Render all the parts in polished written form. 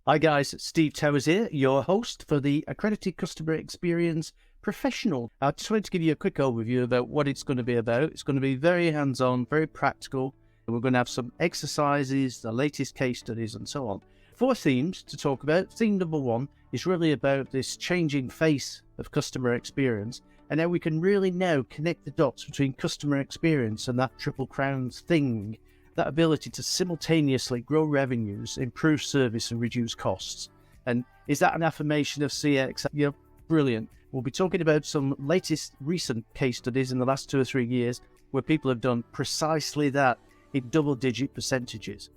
Hi guys, Steve Towers here, your host for the Accredited Customer Experience Professional. I just wanted to give you a quick overview about what it's going to be about. It's going to be very hands-on, very practical. We're going to have some exercises, the latest case studies and so on. 4 themes to talk about. Theme number 1 is really about this changing face of customer experience and how we can really now connect the dots between customer experience and that triple crown thing. That ability to simultaneously grow revenues, improve service and reduce costs. And is that an affirmation of CX? Yeah, brilliant. We'll be talking about some latest recent case studies in the last 2 or 3 years where people have done precisely that in double-digit percentages.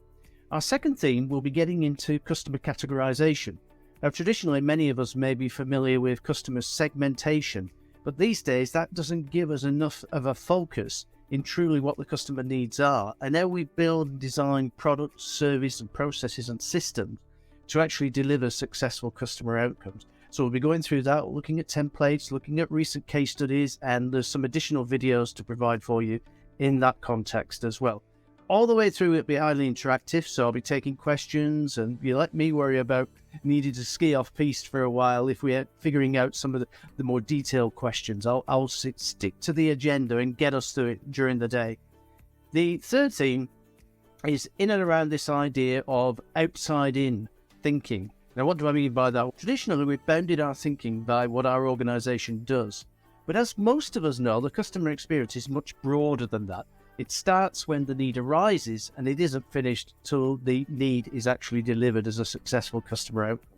Our second theme will be getting into customer categorization. Now, traditionally, many of us may be familiar with customer segmentation, but these days that doesn't give us enough of a focus in truly what the customer needs are, and how we build and design products, service and processes and systems to actually deliver successful customer outcomes. So we'll be going through that, looking at templates, looking at recent case studies, and there's some additional videos to provide for you in that context as well. All the way through it'll be highly interactive, so I'll be taking questions, and you let me worry about needing to ski off piste for a while if we're figuring out some of the more detailed questions. I'll stick to the agenda and get us through it during the day. The third theme is in and around this idea of outside-in thinking. Now, what do I mean by that? Traditionally, we've bounded our thinking by what our organization does. But as most of us know, the customer experience is much broader than that. It starts when the need arises, and it isn't finished till the need is actually delivered as a successful customer outcome.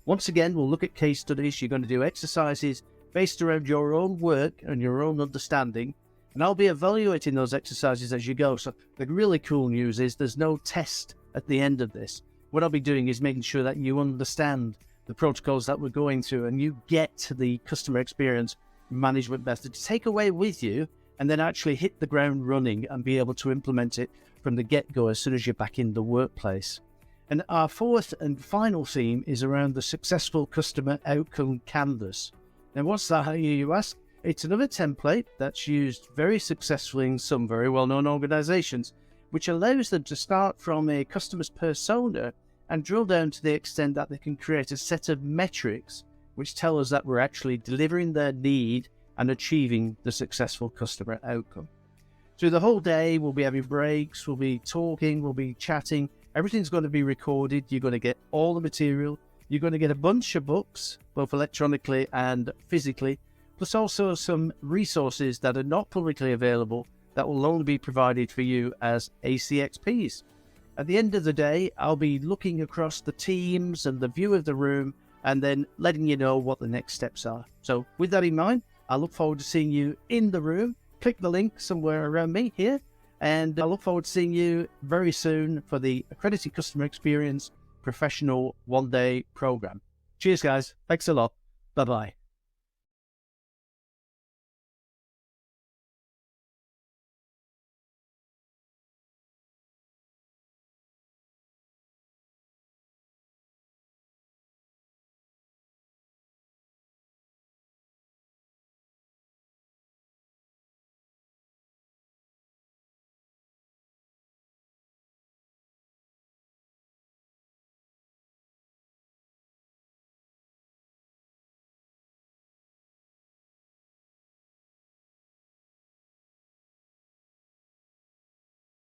Once again, we'll look at case studies. You're going to do exercises based around your own work and your own understanding, and I'll be evaluating those exercises as you go. So the really cool news is there's no test at the end of this. What I'll be doing is making sure that you understand the protocols that we're going through, and you get to the customer experience management method to take away with you, and then actually hit the ground running and be able to implement it from the get-go as soon as you're back in the workplace. And our fourth and final theme is around the successful customer outcome canvas. Now, what's that, you ask? It's another template that's used very successfully in some very well-known organizations, which allows them to start from a customer's persona and drill down to the extent that they can create a set of metrics which tell us that we're actually delivering their need and achieving the successful customer outcome. Through the whole day, we'll be having breaks, we'll be talking, we'll be chatting. Everything's going to be recorded. You're going to get all the material. You're going to get a bunch of books, both electronically and physically, plus also some resources that are not publicly available that will only be provided for you as ACXPs. At the end of the day, I'll be looking across the teams and the view of the room and then letting you know what the next steps are. So with that in mind, I look forward to seeing you in the room. Click the link somewhere around me here, and I look forward to seeing you very soon for the Accredited Customer Experience Professional 1-day program. Cheers, guys. Thanks a lot. Bye-bye.